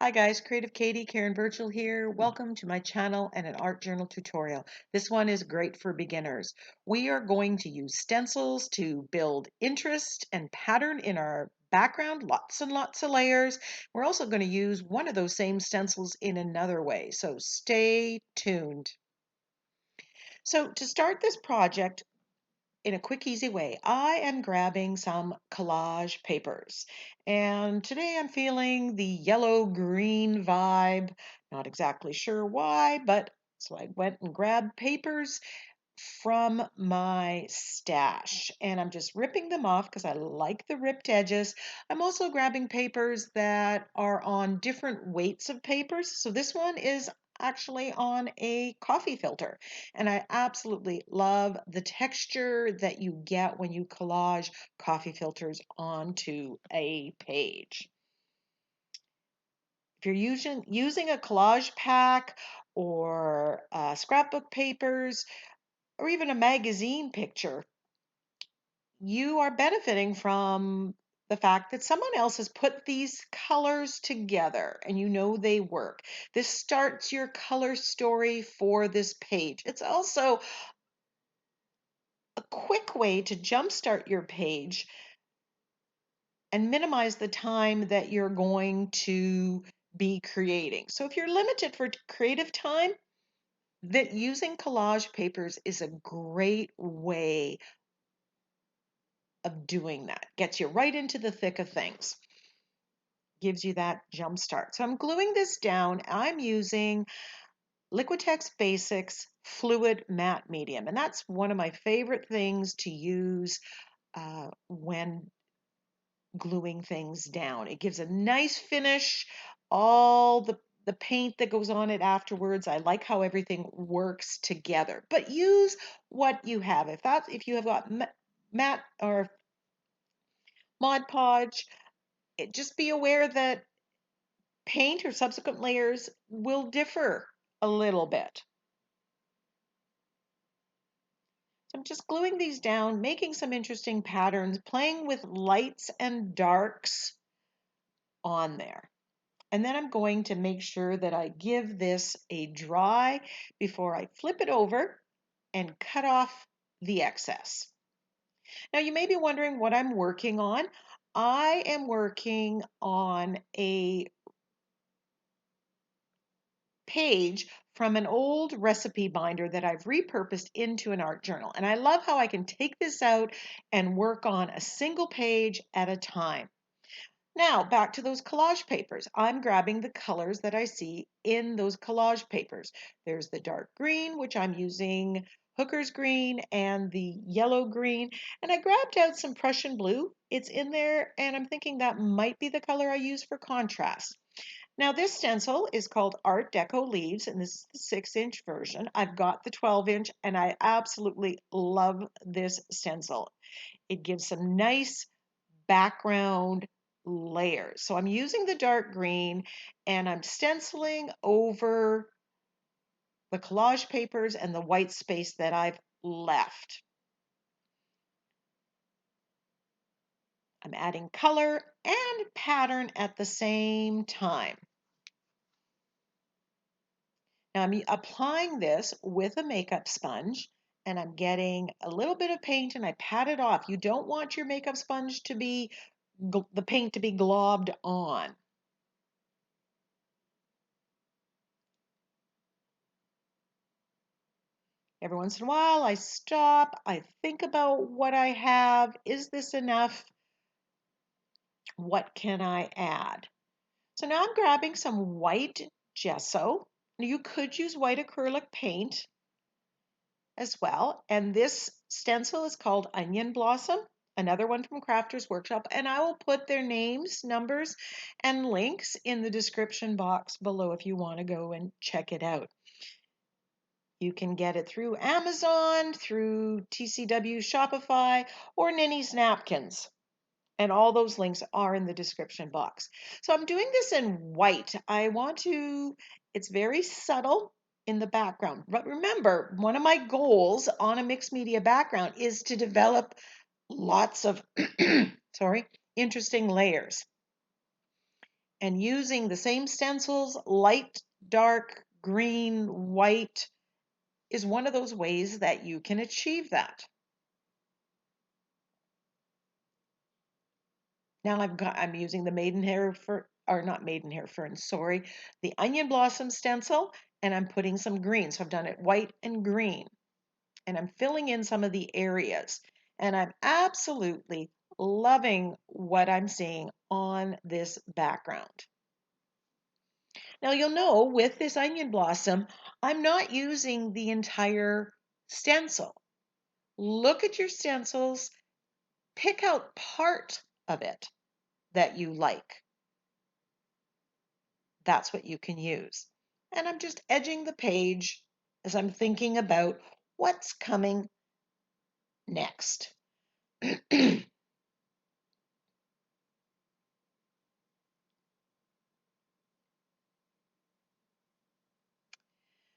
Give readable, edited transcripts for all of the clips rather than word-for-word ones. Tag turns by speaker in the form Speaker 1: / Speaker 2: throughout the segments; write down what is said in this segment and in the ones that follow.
Speaker 1: Hi guys, Creative Katie, Karen Burchill here. Welcome to my channel and an art journal tutorial. This one is great for beginners. We are going to use stencils to build interest and pattern in our background, lots and lots of layers. We're also going to use one of those same stencils in another way, so stay tuned. So to start this project, in a quick, easy way, I am grabbing some collage papers. And today I'm feeling the yellow-green vibe. Not exactly sure why, but so I went and grabbed papers from my stash. And I'm just ripping them off because I like the ripped edges. I'm also grabbing papers that are on different weights of papers. So this one is actually on a coffee filter. And I absolutely love the texture that you get when you collage coffee filters onto a page. If you're using a collage pack or scrapbook papers or even a magazine picture, you are benefiting from the fact that someone else has put these colors together and you know they work. This starts your color story for this page. It's also a quick way to jumpstart your page and minimize the time that you're going to be creating. So if you're limited for creative time, that using collage papers is a great way of doing that. Gets you right into the thick of things. Gives you that jump start. So I'm gluing this down. I'm using Liquitex Basics Fluid Matte Medium. And that's one of my favorite things to use when gluing things down. It gives a nice finish. All the paint that goes on it afterwards. I like how everything works together. But use what you have. If you have got matte or Mod Podge, just be aware that paint or subsequent layers will differ a little bit. So I'm just gluing these down, making some interesting patterns, playing with lights and darks on there. And then I'm going to make sure that I give this a dry before I flip it over and cut off the excess. Now you may be wondering what I'm working on. I am working on a page from an old recipe binder that I've repurposed into an art journal. And I love how I can take this out and work on a single page at a time. Now, back to those collage papers. I'm grabbing the colors that I see in those collage papers. There's the dark green, which I'm using Hooker's green, and the yellow green. And I grabbed out some Prussian blue. It's in there, and I'm thinking that might be the color I use for contrast. Now this stencil is called Art Deco Leaves, and this is the 6-inch version. I've got the 12-inch, and I absolutely love this stencil. It gives some nice background layers. So I'm using the dark green, and I'm stenciling over the collage papers and the white space that I've left. I'm adding color and pattern at the same time. Now I'm applying this with a makeup sponge, and I'm getting a little bit of paint and I pat it off. You don't want your makeup sponge to be, the paint to be globbed on. Every once in a while I stop, I think about what I have. Is this enough? What can I add? So now I'm grabbing some white gesso. You could use white acrylic paint as well. And this stencil is called Onion Blossom, another one from Crafters Workshop. And I will put their names, numbers, and links in the description box below if you want to go and check it out. You can get it through Amazon, through TCW Shopify, or Ninny's Napkins. And all those links are in the description box. So I'm doing this in white. It's very subtle in the background. But remember, one of my goals on a mixed media background is to develop lots of, sorry, interesting layers. And using the same stencils, light, dark, green, white, is one of those ways that you can achieve that. Now I'm using the maidenhair or not maidenhair fern, sorry, the onion blossom stencil, and I'm putting some green. So I've done it white and green, and I'm filling in some of the areas. And I'm absolutely loving what I'm seeing on this background. Now you'll know with this onion blossom, I'm not using the entire stencil. Look at your stencils, pick out part of it that you like. That's what you can use. And I'm just edging the page as I'm thinking about what's coming next.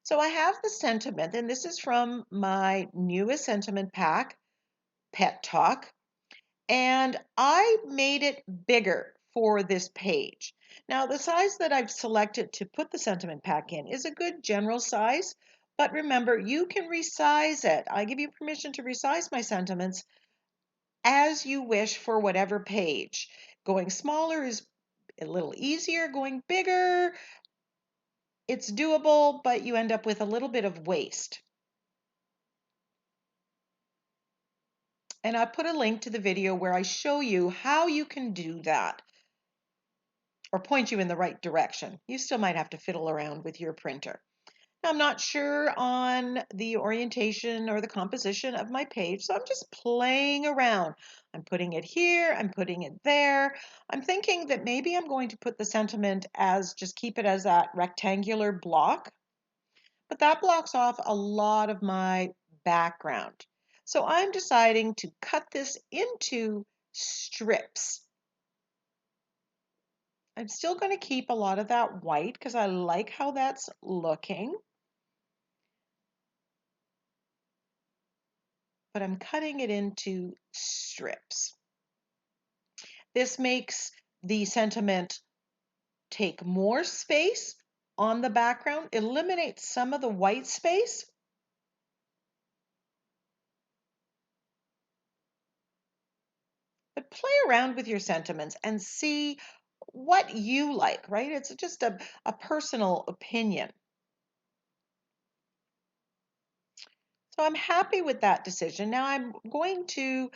Speaker 1: So I have the sentiment, and this is from my newest sentiment pack, Pet Talk, and I made it bigger for this page. Now, the size that I've selected to put the sentiment pack in is a good general size, but remember, you can resize it. I give you permission to resize my sentiments as you wish for whatever page. Going smaller is a little easier, going bigger, it's doable, but you end up with a little bit of waste. And I put a link to the video where I show you how you can do that or point you in the right direction. You still might have to fiddle around with your printer. I'm not sure on the orientation or the composition of my page, so I'm just playing around. I'm putting it here, I'm putting it there. I'm thinking that maybe I'm going to put the sentiment as, just keep it as that rectangular block, but that blocks off a lot of my background. So I'm deciding to cut this into strips. I'm still going to keep a lot of that white because I like how that's looking. But I'm cutting it into strips. This makes the sentiment take more space on the background, eliminates some of the white space. But play around with your sentiments and see what you like, right? It's just a personal opinion. So I'm happy with that decision. Now I'm going to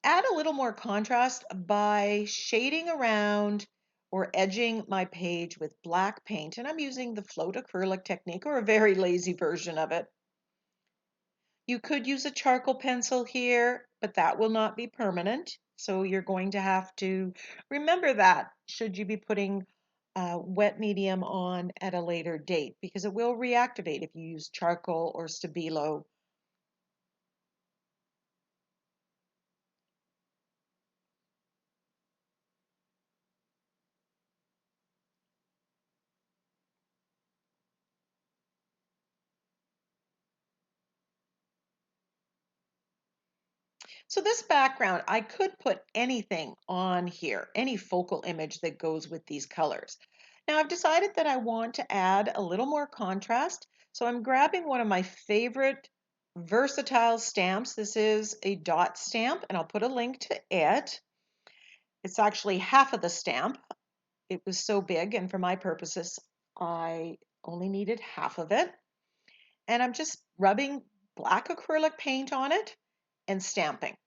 Speaker 1: add a little more contrast by shading around or edging my page with black paint. And I'm using the float acrylic technique or a very lazy version of it. You could use a charcoal pencil here, but that will not be permanent. So you're going to have to remember that should you be putting wet medium on at a later date because it will reactivate if you use charcoal or Stabilo. So this background, I could put anything on here, any focal image that goes with these colors. Now I've decided that I want to add a little more contrast. So I'm grabbing one of my favorite versatile stamps. This is a dot stamp, and I'll put a link to it. It's actually half of the stamp. It was so big, and for my purposes, I only needed half of it. And I'm just rubbing black acrylic paint on it and stamping.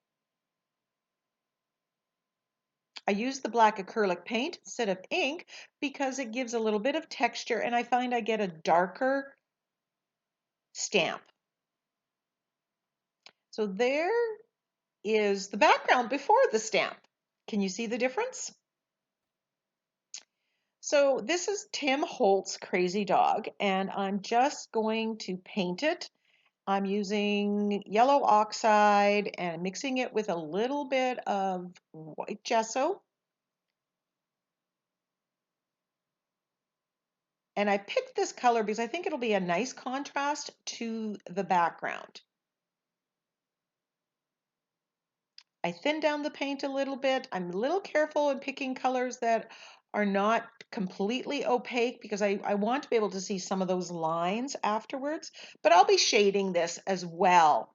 Speaker 1: I use the black acrylic paint instead of ink because it gives a little bit of texture and I find I get a darker stamp. So there is the background before the stamp. Can you see the difference? So this is Tim Holt's Crazy Dog and I'm just going to paint it. I'm using yellow oxide and mixing it with a little bit of white gesso. And I picked this color because I think it'll be a nice contrast to the background. I thin down the paint a little bit. I'm a little careful in picking colors that are not completely opaque because I want to be able to see some of those lines afterwards, but I'll be shading this as well.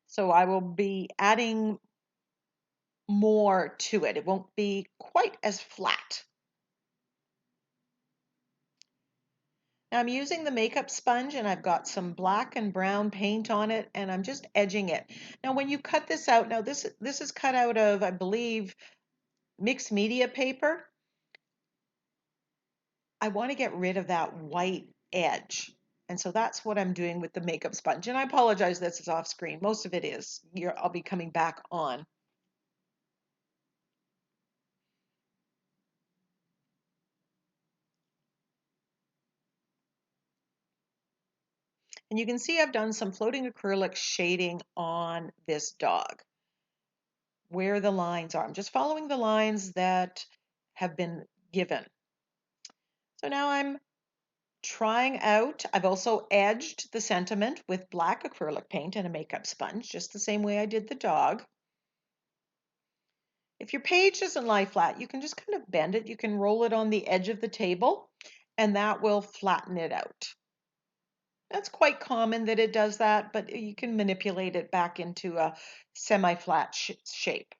Speaker 1: So I will be adding more to it. It won't be quite as flat. Now I'm using the makeup sponge and I've got some black and brown paint on it and I'm just edging it. Now when you cut this out, now this is cut out of, I believe, mixed media paper. I want to get rid of that white edge. And so that's what I'm doing with the makeup sponge. And I apologize this is off screen. Most of it is. I'll be coming back on. And you can see I've done some floating acrylic shading on this dog, where the lines are. I'm just following the lines that have been given. So now I'm trying out, I've also edged the sentiment with black acrylic paint and a makeup sponge, just the same way I did the dog. If your page doesn't lie flat, you can just kind of bend it. You can roll it on the edge of the table and that will flatten it out. That's quite common that it does that, but you can manipulate it back into a semi-flat shape.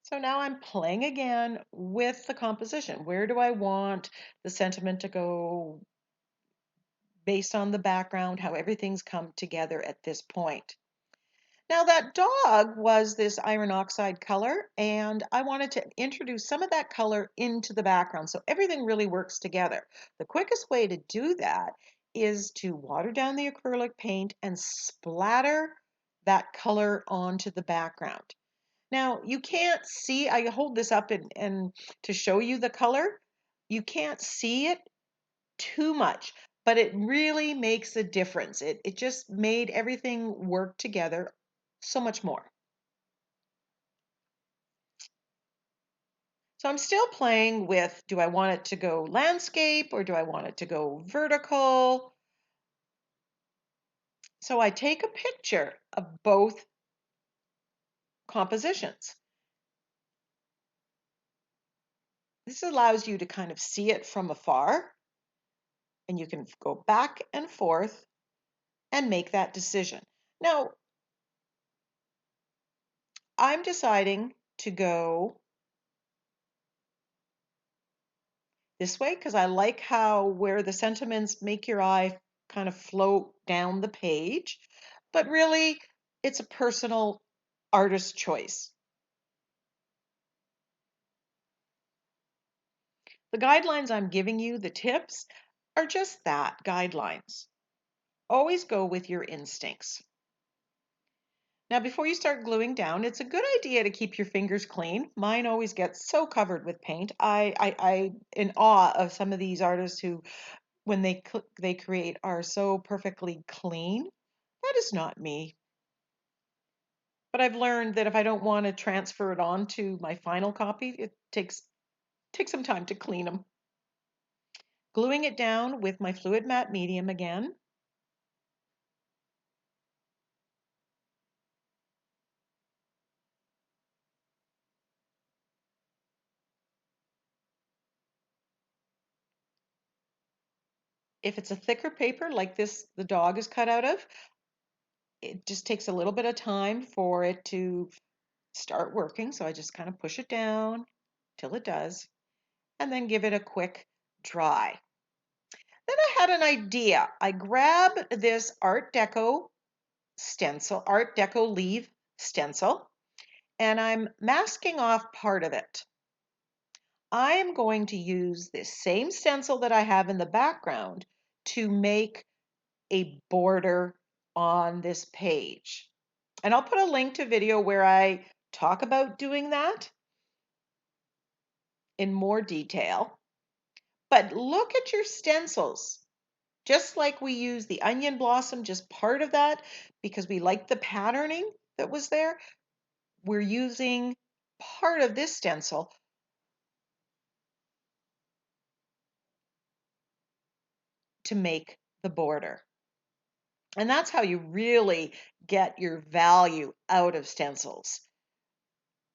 Speaker 1: So now I'm playing again with the composition. Where do I want the sentiment to go based on the background, how everything's come together at this point? Now that dog was this iron oxide color, and I wanted to introduce some of that color into the background so everything really works together. The quickest way to do that is to water down the acrylic paint and splatter that color onto the background. Now you can't see, I hold this up and to show you the color, you can't see it too much, but it really makes a difference. It just made everything work together so much more. So I'm still playing with, do I want it to go landscape or do I want it to go vertical? So I take a picture of both compositions. This allows you to kind of see it from afar and you can go back and forth and make that decision. Now, I'm deciding to go this way because I like how where the sentiments make your eye kind of float down the page, but really it's a personal artist choice. The guidelines I'm giving you, the tips, are just that, guidelines. Always go with your instincts. Now, before you start gluing down, it's a good idea to keep your fingers clean. Mine always gets so covered with paint. I in awe of some of these artists who, when they create, are so perfectly clean. That is not me. But I've learned that if I don't want to transfer it on to my final copy, it takes some time to clean them. Gluing it down with my fluid matte medium again. If it's a thicker paper like this, the dog is cut out of, it just takes a little bit of time for it to start working. So I just kind of push it down till it does, and then give it a quick dry. Then I had an idea. I grabbed this Art Deco stencil, Art Deco leaf stencil, and I'm masking off part of it. I am going to use this same stencil that I have in the background to make a border on this page. And I'll put a link to video where I talk about doing that in more detail. But look at your stencils. Just like we use the onion blossom, just part of that, because we like the patterning that was there, we're using part of this stencil to make the border. And that's how you really get your value out of stencils.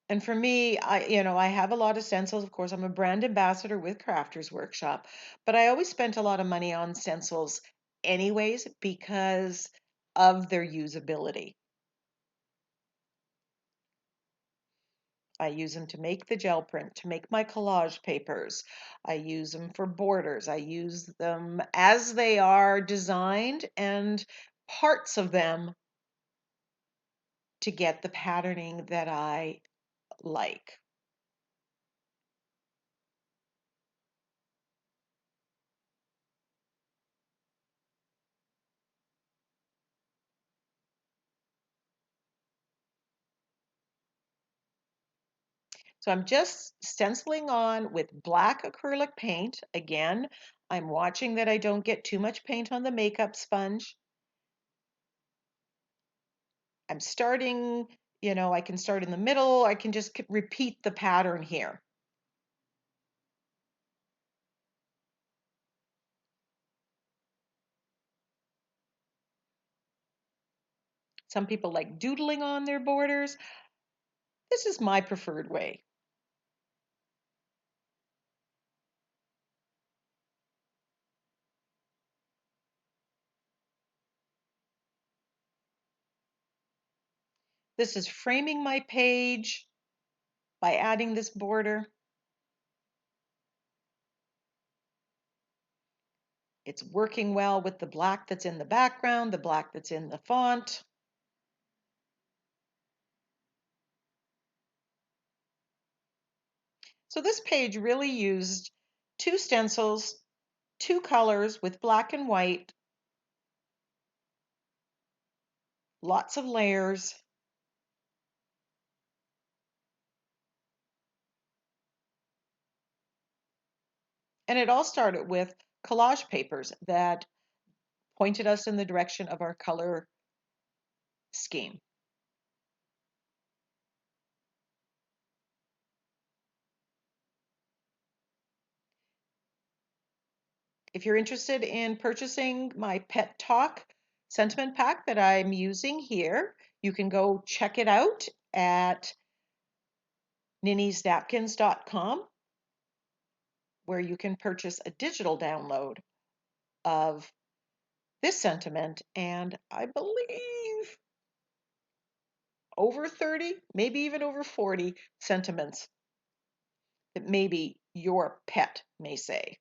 Speaker 1: And for me, I have a lot of stencils. Of course, I'm a brand ambassador with Crafters Workshop, but I always spent a lot of money on stencils anyways because of their usability. I use them to make the gel print, to make my collage papers. I use them for borders. I use them as they are designed and parts of them to get the patterning that I like. So I'm just stenciling on with black acrylic paint. Again, I'm watching that I don't get too much paint on the makeup sponge. I'm starting, I can start in the middle. I can just repeat the pattern here. Some people like doodling on their borders. This is my preferred way. This is framing my page by adding this border. It's working well with the black that's in the background, the black that's in the font. So this page really used two stencils, two colors with black and white, lots of layers. And it all started with collage papers that pointed us in the direction of our color scheme. If you're interested in purchasing my Pet Talk sentiment pack that I'm using here, you can go check it out at ninniesnapkins.com, where you can purchase a digital download of this sentiment and I believe over 30, maybe even over 40 sentiments that maybe your pet may say.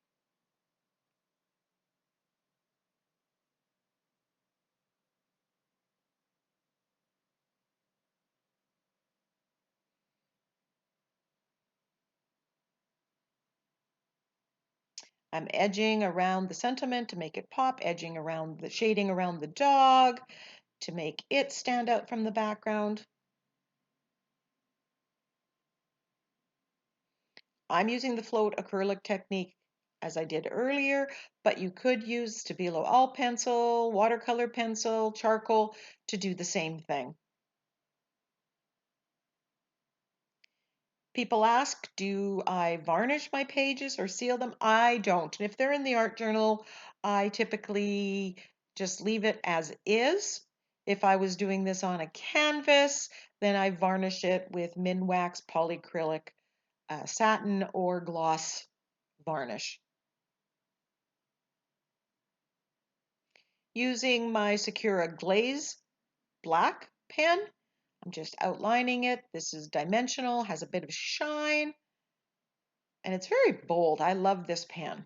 Speaker 1: I'm edging around the sentiment to make it pop, edging around the shading around the dog to make it stand out from the background. I'm using the float acrylic technique as I did earlier, but you could use Stabilo all pencil, watercolor pencil, charcoal to do the same thing. People ask, do I varnish my pages or seal them? I don't. And if they're in the art journal, I typically just leave it as is. If I was doing this on a canvas, then I varnish it with Minwax polyacrylic satin or gloss varnish. Using my Sakura Glaze black pen, I'm just outlining it. This is dimensional, has a bit of shine, and it's very bold. I love this pen.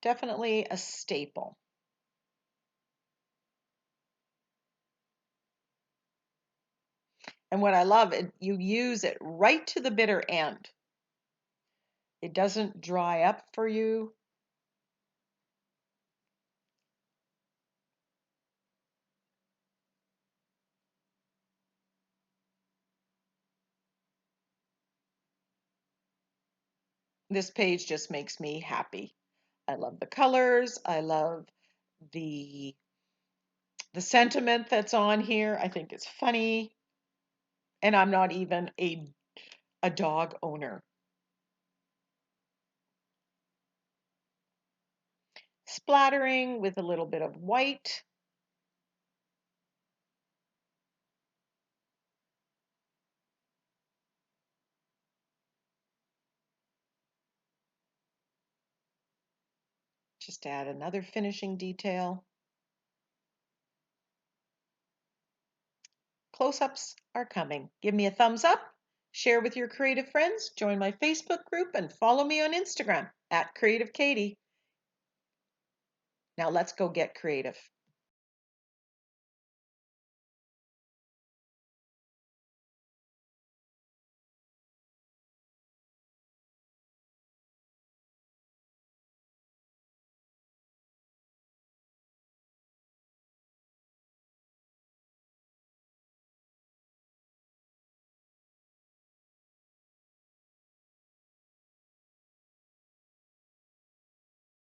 Speaker 1: Definitely a staple. And what I love, you use it right to the bitter end. It doesn't dry up for you. This page just makes me happy. I love the colors. I love the the sentiment that's on here. I think it's funny. And I'm not even a dog owner. splattering with a little bit of white. Just add another finishing detail. Close-ups are coming. Give me a thumbs up, share with your creative friends, join my Facebook group, and follow me on Instagram @CreativeKatie. Now let's go get creative.